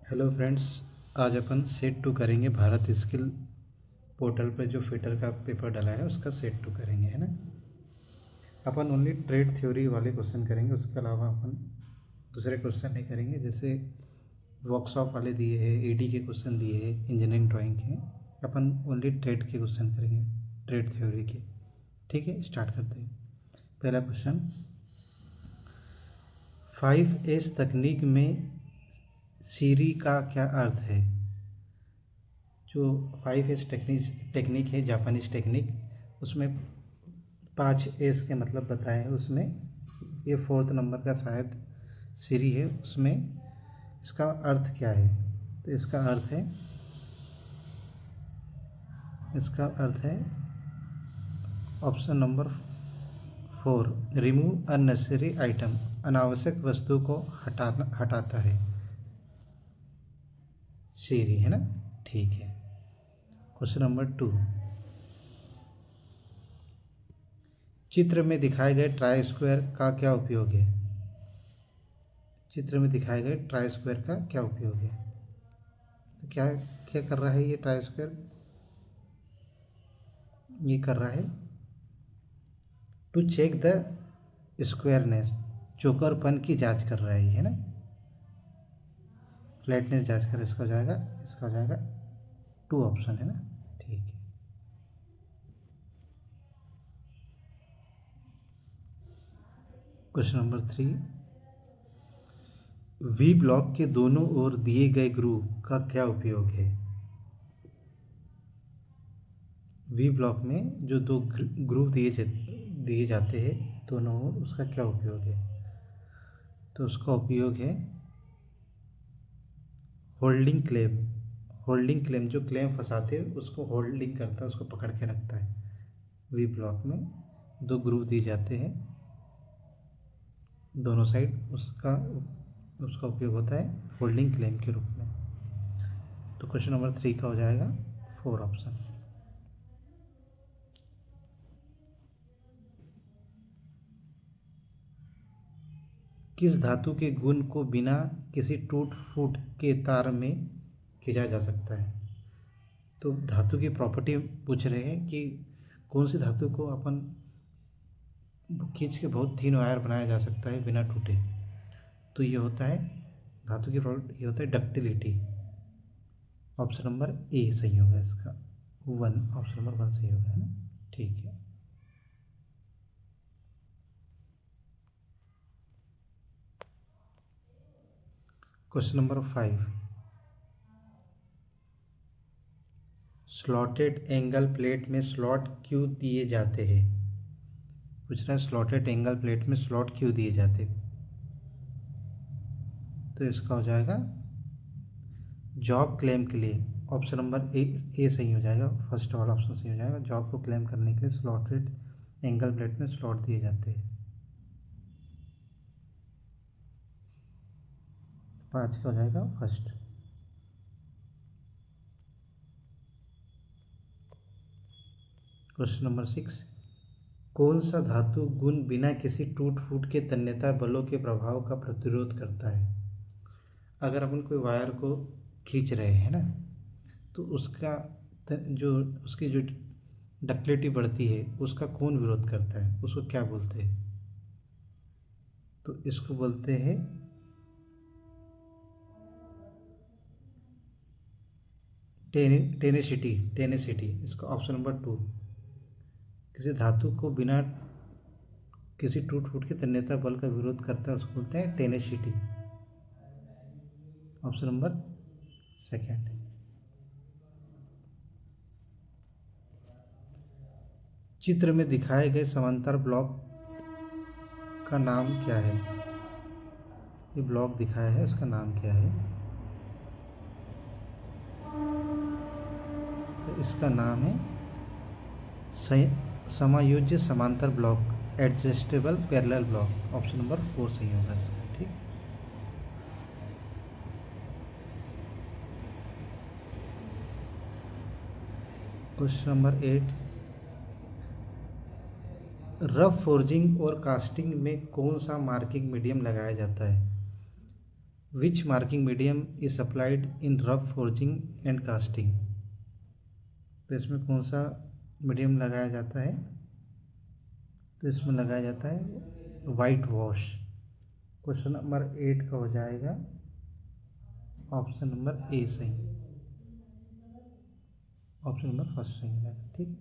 Hello friends, आज अपन set to करेंगे। Bharat skill portal पे जो फिटर का पेपर डला है उसका सेट टू करेंगे, है ना। अपन ओनली ट्रेड थ्योरी वाले क्वेश्चन करेंगे, उसके अलावा अपन दूसरे क्वेश्चन नहीं करेंगे। जैसे वर्कशॉप वाले दिए हैं, एडी के क्वेश्चन दिए हैं, इंजीनियरिंग ड्राइंग के, अपन ओनली ट्रेड के क्वेश्चन करेंगे, ट्रेड थ्योरी के। ठीक है, स्टार्ट करते हैं। पहला क्वेश्चन, 5S तकनीक में सीरी का क्या अर्थ है। जो 5S टेक्निक है, जापानीज टेक्निक, उसमें 5S के मतलब बताए हैं। उसमें ये 4th नंबर का शायद सीरी है, उसमें इसका अर्थ क्या है। तो इसका अर्थ है option number 4, remove unnecessary item, अनावश्यक वस्तु को हटाता है सीरी, है ना। ठीक है। क्वेश्चन नंबर 2, चित्र में दिखाए गए ट्राई स्क्वायर का क्या उपयोग है। चित्र में दिखाए गए ट्राई स्क्वायर का क्या उपयोग है। तो क्या क्या कर रहा है ये ट्राई स्क्वायर। ये कर रहा है टू चेक द स्क्वायरनेस, चौकोरपन की जांच कर रहा है ना। फ्लैटनेस जांच कर, इसका हो जाएगा 2 ऑप्शन, है ना। ठीक है। क्वेश्चन नंबर 3, वी ब्लॉक के दोनों ओर दिए गए ग्रूव का क्या उपयोग है। वी ब्लॉक में जो 2 ग्रूव दिए जाते हैं दोनों ओर, उसका क्या उपयोग है। तो उसका उपयोग है होल्डिंग क्लेम। जो क्लेम फंसाते हैं उसको होल्डिंग करता है, उसको पकड़ के रखता है। वी ब्लॉक में 2 ग्रूव दिए जाते हैं दोनों साइड, उसका उपयोग होता है होल्डिंग क्लेम के रूप में। तो क्वेश्चन नंबर 3 का हो जाएगा 4 ऑप्शन। किस धातु के गुण को बिना किसी टूट फूट के तार में खींचा जा सकता है। तो धातु की प्रॉपर्टी पूछ रहे हैं कि कौन सी धातु को अपन खींच के बहुत थिन वायर बनाया जा सकता है बिना टूटे। तो ये होता है धातु की प्रॉपर्टी, ये होता है डक्टिलिटी। ऑप्शन नंबर ए सही होगा इसका, 1, ऑप्शन नंबर 1 सही होगा, है ना। ठीक है। Question number 5, slotted angle plate में स्लॉट क्यों दिए जाते हैं। पूछ रहा है स्लॉटेड एंगल प्लेट में स्लॉट क्यों दिए जाते। तो इसका हो जाएगा जॉब क्लेम के लिए। ऑप्शन नंबर ए सही हो जाएगा, फर्स्ट वाला ऑप्शन सही हो जाएगा। जॉब को क्लेम करने के लिए स्लॉटेड एंगल प्लेट में स्लॉट दिए जाते हैं। 5 का हो जाएगा फर्स्ट। क्वेश्चन नंबर 6, कौन सा धातु गुण बिना किसी टूट फूट के तन्यता बलों के प्रभाव का प्रतिरोध करता है। अगर अपन कोई वायर को खींच रहे हैं ना, तो उसकी जो डक्टिलिटी बढ़ती है उसका कौन विरोध करता है, उसको क्या बोलते हैं। तो इसको बोलते हैं टेनेसिटी। इसका ऑप्शन नंबर 2, किसी धातु को बिना किसी टूट फूट के तन्यता बल का विरोध करता है उसको बोलते हैं टेनेसिटी। Option number 2। चित्र में दिखाए गए समांतर ब्लॉक का नाम क्या है। ये ब्लॉक दिखाया है, उसका नाम क्या है। तो इसका नाम है समायोज्य समांतर block, adjustable parallel block. Option number 4 सही होगा इसका। ठीक। क्वेश्चन नंबर 8, रफ फोर्जिंग और कास्टिंग में कौन सा मार्किंग मीडियम लगाया जाता है। Which marking medium is applied in rough forging and casting. तो इसमें कौन सा मीडियम लगाया जाता है? तो इसमें लगाया जाता है वाइट वॉश। क्वेश्चन नंबर 8 का हो जाएगा ऑप्शन नंबर ए सही, ऑप्शन नंबर फर्स्ट सही है। ठीक,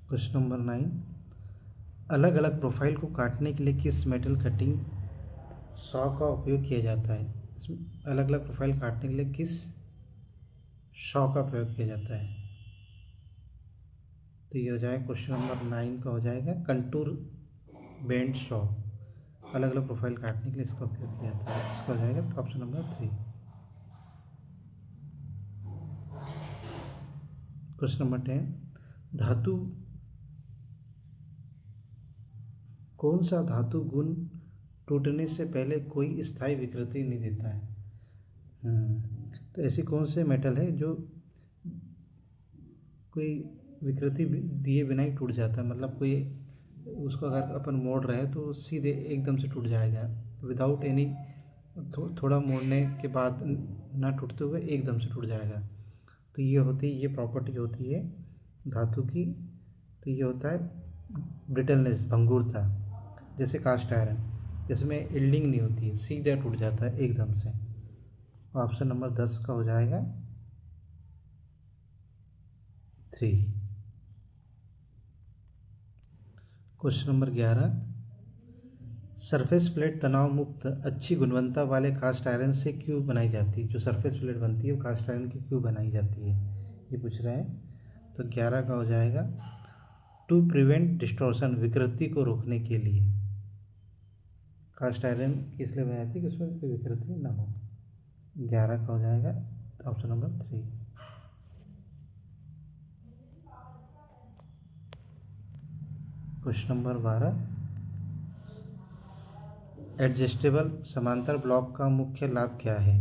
क्वेश्चन नंबर 9, अलग अलग प्रोफाइल को काटने के लिए किस मेटल कटिंग सॉ का उपयोग किया जाता है? इसमें अलग अलग प्रोफाइल काटने के लिए किस सॉ का प्रयोग किया जाता है? तो ये हो जाएगा क्वेश्चन नंबर 9 का हो जाएगा कंटूर बेंड सॉ। अलग अलग प्रोफाइल काटने के लिए इसका उपयोग किया जाता है, इसका हो जाएगा ऑप्शन नंबर 3। क्वेश्चन नंबर 10, धातु कौन सा धातु गुण टूटने से पहले कोई स्थायी विकृति नहीं देता है? तो ऐसी कौन से मेटल है जो कोई विकृति दिए बिना ही टूट जाता है? मतलब कोई उसको अगर अपन मोड़ रहे हैं तो सीधे एकदम से टूट जाएगा, विदाउट एनी थोड़ा मोड़ने के बाद ना टूटते हुए एकदम से टूट जाएगा। तो ये प्रॉपर्टी होती है धातु की। तो ये होता है ब्रिटलनेस, भंगुरता, जैसे कास्ट आयरन, जिसमें इल्डिंग नहीं होती है, सीधा टूट जाता है एकदम से। ऑप्शन नंबर 10 का हो जाएगा 3। क्वेश्चन नंबर 11, सरफेस प्लेट तनाव मुक्त अच्छी गुणवत्ता वाले कास्ट आयरन से क्यों बनाई जाती है? जो सरफेस प्लेट बनती है वो कास्ट आयरन की क्यों बनाई जाती है, ये पूछ रहे हैं। तो 11 का हो जाएगा टू प्रिवेंट डिस्टॉर्शन, विकृति को रोकने के लिए कास्ट आयरन इसलिए बनाई जाती है कि उसमें कोई विकृति ना हो। 11 का हो जाएगा option number 3। Question number 12, adjustable समांतर ब्लॉक का मुख्य लाभ क्या है?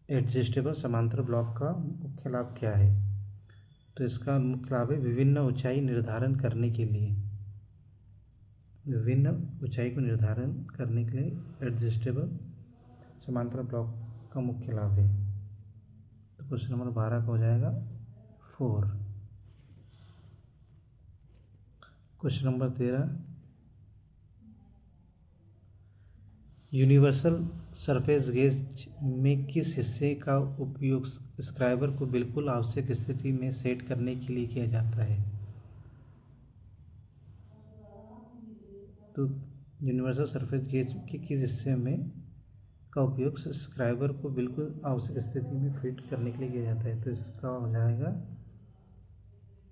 एडजस्टेबल समांतर ब्लॉक का मुख्य लाभ क्या है? तो इसका मुख्य लाभ है विभिन्न ऊंचाई निर्धारण करने के लिए, विभिन्न ऊंचाई को निर्धारण करने के लिए एडजस्टेबल समांतर ब्लॉक का मुख्य लाभ है। तो क्वेश्चन नंबर 12 का हो जाएगा 4। Question number 13, universal surface gauge में किस हिस्से का उपयोग स्क्राइबर को बिल्कुल आवश्यक स्थिति में सेट करने के लिए किया जाता है? तो यूनिवर्सल सरफेस गेज के किस हिस्से में का उपयोग स्क्राइबर को बिल्कुल आवश्यक स्थिति में फिट करने के लिए किया जाता है? तो इसका हो जाएगा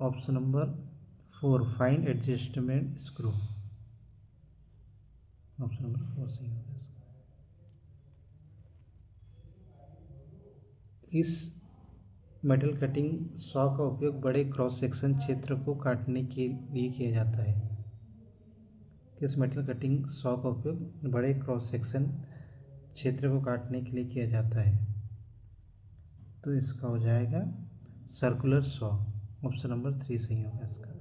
option number 4, fine adjustment screw. Option number 4 सही होगा। इस मेटल कटिंग सॉ का उपयोग बड़े क्रॉस सेक्शन क्षेत्र को काटने के लिए किया जाता है? किस मेटल कटिंग सॉ का उपयोग बड़े क्रॉस सेक्शन क्षेत्र को काटने के लिए किया जाता है? तो इसका हो जाएगा सर्कुलर सॉ। ऑप्शन नंबर 3 सही होगा इसका।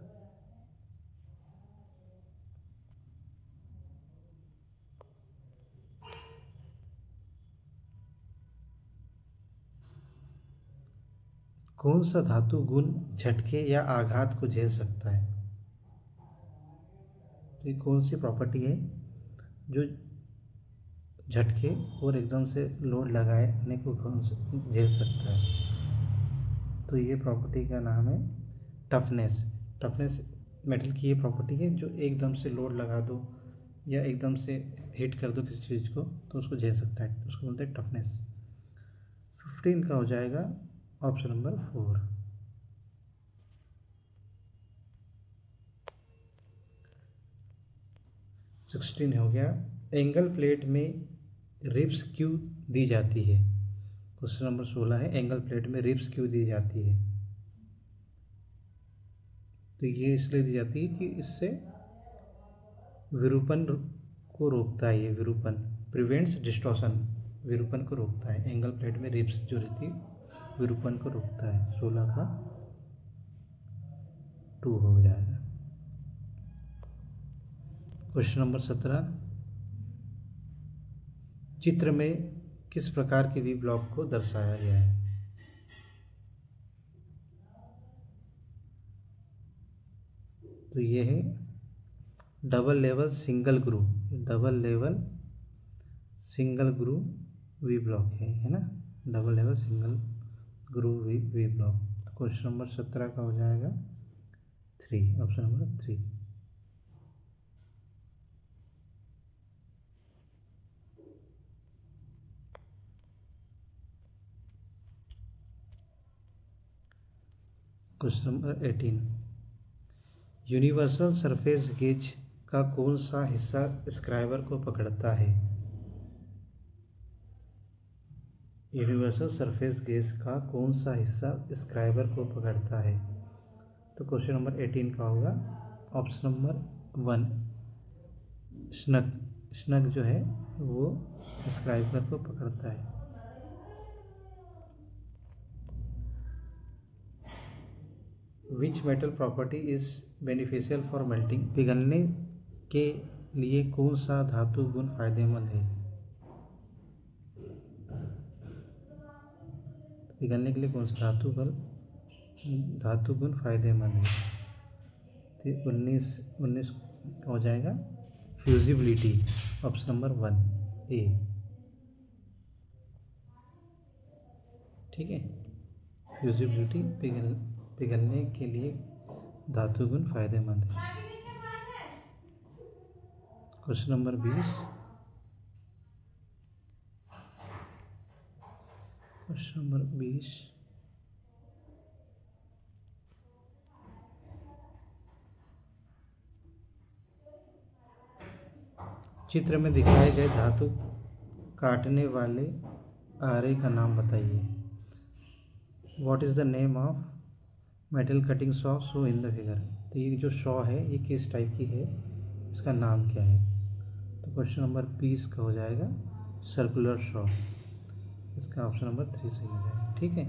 कौन सा धातु गुण झटके या आघात को झेल सकता है? तो ये कौन सी प्रॉपर्टी है जो झटके और एकदम से लोड लगाने को झेल सकता है? तो ये प्रॉपर्टी का नाम है टफनेस। टफनेस मेटल की ये प्रॉपर्टी है जो एकदम से लोड लगा दो या एकदम से हिट कर दो किसी चीज़ को तो उसको झेल सकता है, उसको बोलते हैं टफनेस। 15 का हो जाएगा ऑप्शन नंबर 4। सिक्सटीन हो गया, एंगल प्लेट में रिब्स क्यों दी जाती है? क्वेश्चन नंबर 16 है, एंगल प्लेट में रिब्स क्यों दी जाती है? तो ये इसलिए दी जाती है कि इससे विरूपण को रोकता है। ये विरूपण प्रिवेंट्स डिस्टॉर्शन, विरूपण को रोकता है। एंगल प्लेट में रिब्स जो रहती है विरूपण को रोकता है। 16 का 2 हो जाएगा। क्वेश्चन नंबर 17, चित्र में किस प्रकार के वी ब्लॉक को दर्शाया गया है? तो ये है double level single groove V block है ना, double level single groove V block. तो क्वेश्चन नंबर 17 का हो जाएगा 3, option number 3। Question number 18, universal surface gauge का कौन सा हिस्सा स्क्राइबर को पकड़ता है? यूनिवर्सल सरफेस गेज का कौन सा हिस्सा स्क्राइबर को पकड़ता है? तो क्वेश्चन नंबर 18 का होगा ऑप्शन नंबर 1, स्नग जो है वो स्क्राइबर को पकड़ता है। Which metal property is beneficial for melting? पिघलने के लिए कौन सा धातु गुण फायदेमंद है? पिघलने के लिए कौन सा धातु गुण फायदेमंद है? तो 19 हो जाएगा फ्यूजिबिलिटी, ऑप्शन नंबर 1 ए। ठीक है, फ्यूजिबिलिटी पिघलने के लिए धातु गुण फायदेमंद है। क्वेश्चन नंबर 20, चित्र में दिखाए गए धातु काटने वाले आरे का नाम बताइए। What is the name of metal cutting saw show in the figure? तो ये जो शॉ है ये किस टाइप की है, इसका नाम क्या है? तो क्वेश्चन नंबर 20 का हो जाएगा सर्कुलर शॉ, इसका ऑप्शन नंबर 3 सही हो जाएगा। ठीक है,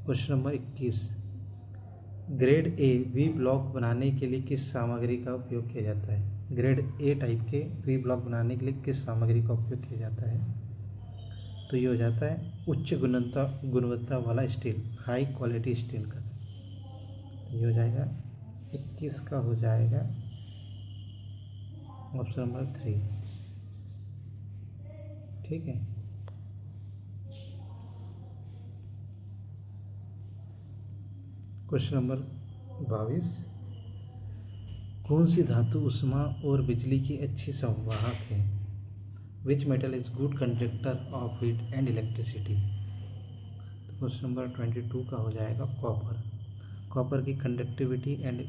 question number 21, grade A V block बनाने के लिए किस सामग्री का उपयोग किया जाता है? ग्रेड ए टाइप के वी ब्लॉक बनाने के लिए किस सामग्री का उपयोग किया जाता है? तो ये हो जाता है उच्च गुणवत्ता वाला स्टील, हाई क्वालिटी स्टील का। ये हो जाएगा 21 का हो जाएगा ऑप्शन नंबर 3। ठीक है, क्वेश्चन नंबर 22, कौन सी धातु ऊष्मा और बिजली की अच्छी संवाहक है? Which metal is good conductor of heat and electricity? तो क्वेश्चन नंबर 22 का हो जाएगा कॉपर की कंडक्टिविटी एंड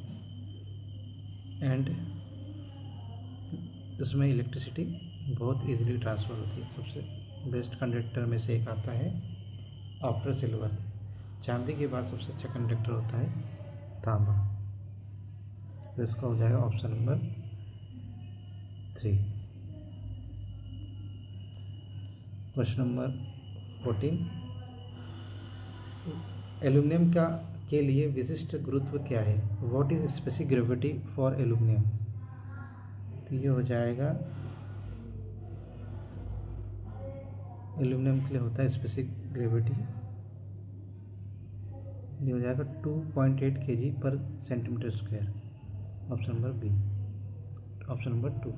इसमें इलेक्ट्रिसिटी बहुत इजीली ट्रांसफ़र होती है। सबसे बेस्ट कंडक्टर में से एक आता है आफ्टर सिल्वर। चांदी के बाद सबसे अच्छा कंडक्टर होता है तांबा। तो इसका हो जाएगा option number 3। Question number 14, aluminium के लिए विशिष्ट गुरुत्व क्या है? What is specific gravity for aluminium? तो ये हो जाएगा एल्यूमिनियम के लिए होता है स्पेसिफिक ग्रेविटी, ये हो जाएगा 2.8 kg पर centimetre square, option number B. Option number 2,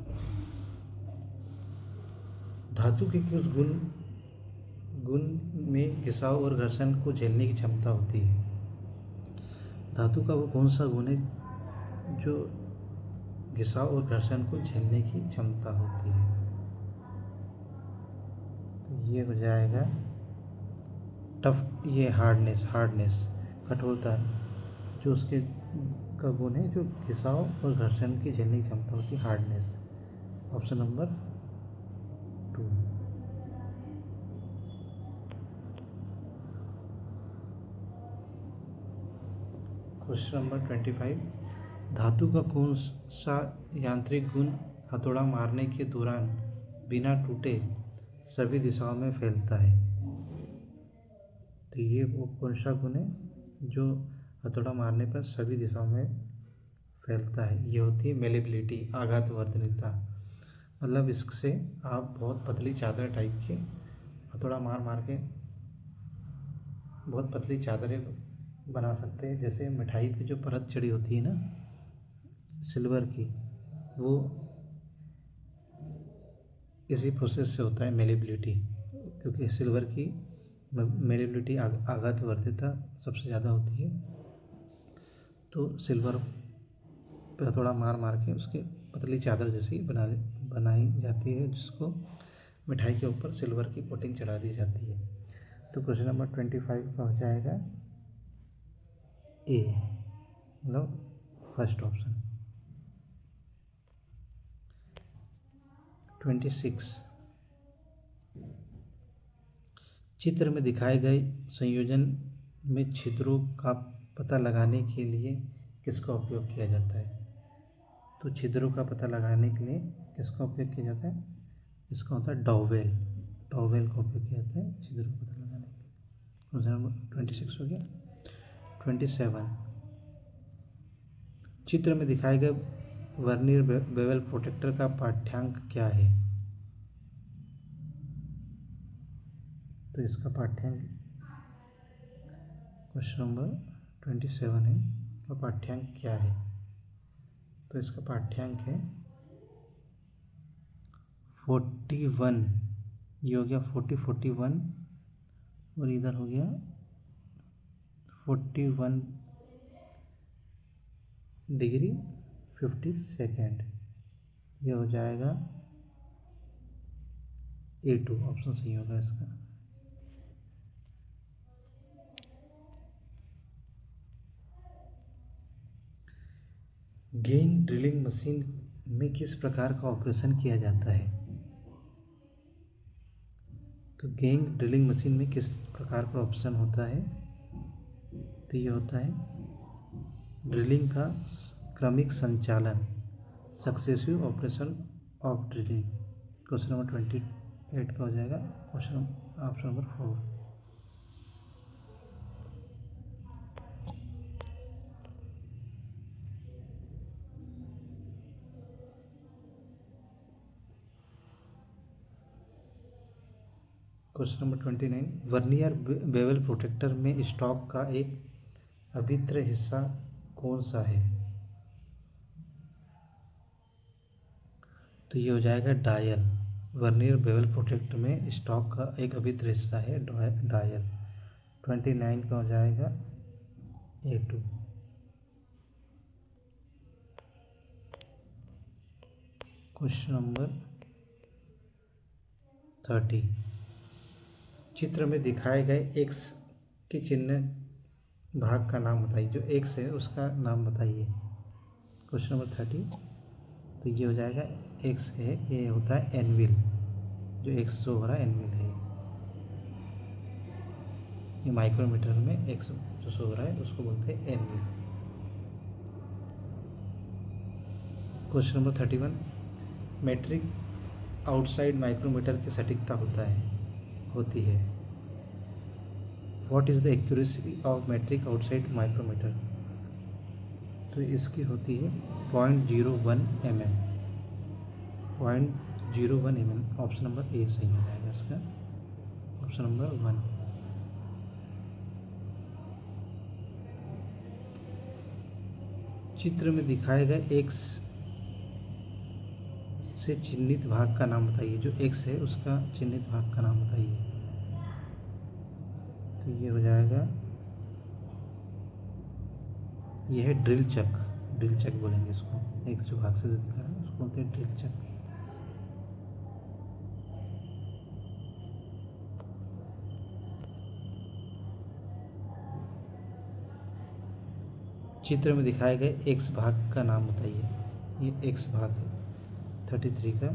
धातु के किस गुण में घिसाव और घर्षण को झेलने की क्षमता होती है? धातु का वो कौन सा गुण है जो घिसाव और घर्षण को झेलने की क्षमता होती है? तो ये हो जाएगा टफ, ये हार्डनेस कठोरता, जो उसके का गुण है जो घिसाव और घर्षण की झेलने की क्षमता होती है, hardness, option number 2। Question number 25, धातु का कौन सा यांत्रिक गुण हथौड़ा मारने के दौरान बिना टूटे सभी दिशाओं में फैलता है। तो ये वो कौन सा गुण है जो हथौड़ा मारने पर सभी दिशाओं में फैलता है? ये होती है मेलेबिलिटी, आघातवर्धनीयता। मतलब इससे आप बहुत पतली चादर टाइप की हथौड़ा मार मार के बहुत पतली चादरें बना सकते हैं। जैसे मिठाई की जो परत चढ़ी होती है ना सिल्वर की, वो इसी प्रोसेस से होता है मेलेबिलिटी, क्योंकि सिल्वर की मेलेबिलिटी आघातवर्धनीयता सबसे ज़्यादा होती है। तो सिल्वर पे हथौड़ा मार मार के उसके पतली चादर जैसी बनाई जाती है, जिसको मिठाई के ऊपर सिल्वर की कोटिंग चढ़ा दी जाती है। तो क्वेश्चन नंबर 25 का हो जाएगा ए, मतलब फर्स्ट ऑप्शन। 26, चित्र में दिखाए गए संयोजन में छिद्रों का पता लगाने के लिए किसका उपयोग किया जाता है? तो छिद्रों का पता लगाने के लिए किसका उपयोग किया जाता है? इसका होता है डॉवेल। डॉवेल का उपयोग किया जाता है छिद्रों का पता लगाने के लिए। क्वेश्चन नंबर 26 हो गया। 27, चित्र में दिखाए गए वर्नियर बेवल प्रोटेक्टर का पाठ्यांक क्या है? तो इसका पाठ्यांक क्वेश्चन नंबर 27 है, तो पाठ्यांक क्या है? तो इसका पाठ्यांक है 41। ये हो गया 41 और इधर हो गया 41 डिग्री 50 सेकेंड। ये हो जाएगा A2 ऑप्शन सही होगा इसका। गेइंग ड्रिलिंग मशीन में किस प्रकार का ऑपरेशन किया जाता है? तो गेइंग ड्रिलिंग मशीन में किस प्रकार का ऑप्शन होता है? तो ये होता है ड्रिलिंग का क्रमिक संचालन, successive operation of drilling. Question number 28 का हो जाएगा question option number 4। Question number 29, vernier bevel protector में स्टॉक का एक अभिन्न हिस्सा कौन सा है? तो ये हो जाएगा डायल। वर्नियर बेवल प्रोटेक्टर में स्टॉक का एक अभिन्न हिस्सा है डायल। 29 का हो जाएगा A2। क्वेश्चन नंबर 30, चित्र में दिखाए गए एक्स के चिन्ह भाग का नाम बताइए। जो एक्स है उसका नाम बताइए। क्वेश्चन नंबर 30, तो ये हो जाएगा एक्स है, ये होता है एनविल। जो एक्स शो हो रहा है एनविल है। ये माइक्रोमीटर में एक्स जो शो हो रहा है उसको बोलते हैं anvil. Question number 31, metric outside micrometer की सटीकता होती है। What is the accuracy of metric outside micrometer? तो इसकी होती है 0.01 mm। 0.01 mm option number A सही हो जाएगा इसका, ऑप्शन नंबर 1। चित्र में दिखाए गए एक्स से चिन्हित भाग का नाम बताइए। जो एक्स है उसका चिन्हित भाग का नाम बताइए। तो ये हो जाएगा, ये है ड्रिल चक। ड्रिल चक बोलेंगे इसको। एक जो भाग से दिखा रहा है उसको बोलते हैं ड्रिल चक। चित्र में दिखाए गए एक्स भाग का नाम बताइए। ये एक्स भाग है 33 का।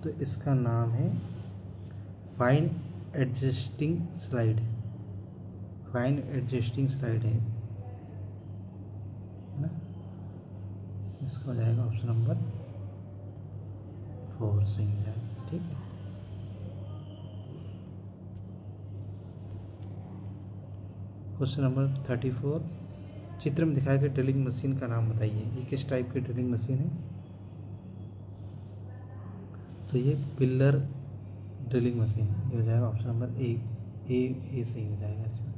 तो इसका नाम है fine adjusting slide. Fine adjusting slide है। इसका हो जाएगा ऑप्शन नंबर 4 सही हो जाएगा। ठीक है, क्वेश्चन नंबर 34, चित्र में दिखाए गए ड्रिलिंग मशीन का नाम बताइए। ये किस टाइप की ड्रिलिंग मशीन है? तो ये पिलर ड्रिलिंग मशीन, ये हो जाएगा ऑप्शन नंबर ए सही हो जाएगा इसमें।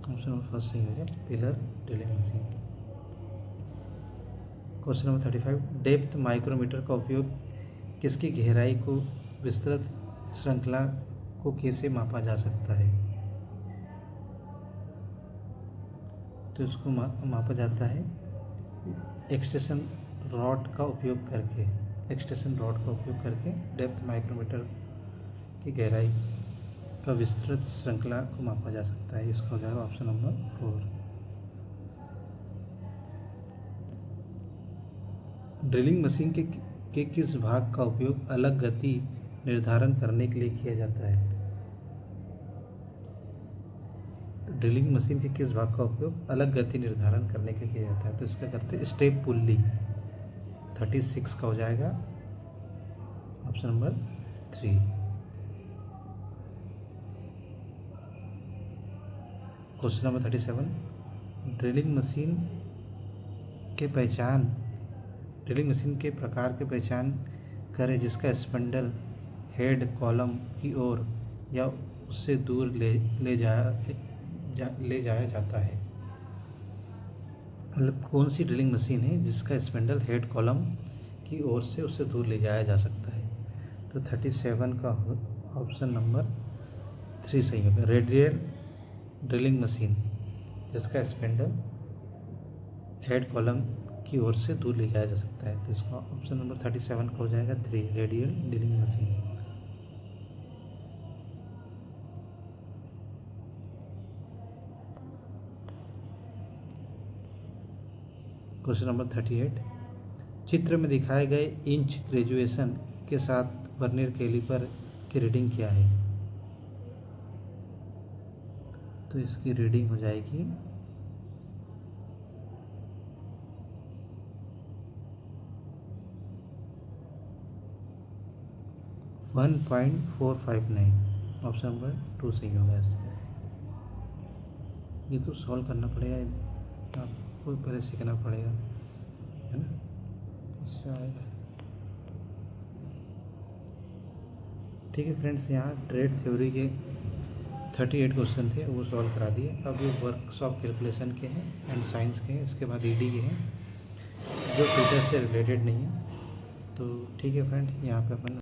ऑप्शन नंबर फर्स्ट सही हो जाएगा, pillar drilling machine. Question number 35, depth micrometer का उपयोग किसकी गहराई को विस्तृत श्रृंखला को कैसे मापा जा सकता है? तो इसको मापा जाता है एक्सटेंशन रॉड का उपयोग करके। एक्सटेंशन रॉड का उपयोग करके डेप्थ माइक्रोमीटर की गहराई का विस्तृत श्रृंखला को मापा जा सकता है। इसका हो जाएगा ऑप्शन नंबर 4। ड्रिलिंग मशीन के किस भाग का उपयोग अलग गति निर्धारण करने के लिए किया जाता है? तो ड्रिलिंग मशीन के किस भाग का उपयोग अलग गति निर्धारण करने के लिए किया जाता है? तो इसका करते हैं स्टेप पुल्ली। 36 का हो जाएगा option number 3। Question number 37, drilling machine के प्रकार की पहचान करें जिसका स्पिंडल हेड कॉलम की ओर या उससे दूर ले जाया जाता है। मतलब कौन सी ड्रिलिंग मशीन है जिसका स्पिंडल हेड कॉलम की ओर से उससे दूर ले जाया जा सकता है? तो 37 का ऑप्शन नंबर 3 सही होगा, रेडियल ड्रिलिंग मशीन जिसका स्पिंडल हेड कॉलम की ओर से दूर ले जाया जा सकता है। तो इसका ऑप्शन नंबर 37 का हो जाएगा 3, radial drilling machine. Question number 38, चित्र में दिखाए गए इंच ग्रेजुएशन के साथ वर्नियर कैलिपर की रीडिंग क्या है? तो इसकी रीडिंग हो जाएगी 1.459। ऑप्शन नंबर 2 सही होगा इसका। ये तो सॉल्व करना पड़ेगा, आपको पहले सीखना पड़ेगा, है ना, इससे आएगा। ठीक है फ्रेंड्स, यहाँ ट्रेड थ्योरी के 38 क्वेश्चन थे, वो सॉल्व करा दिए। अब ये वर्कशॉप कैलकुलेशन के हैं एंड साइंस के हैं, इसके बाद ईडी के हैं जो फ्यूचर से रिलेटेड नहीं है। तो ठीक है फ्रेंड, यहाँ पे अपन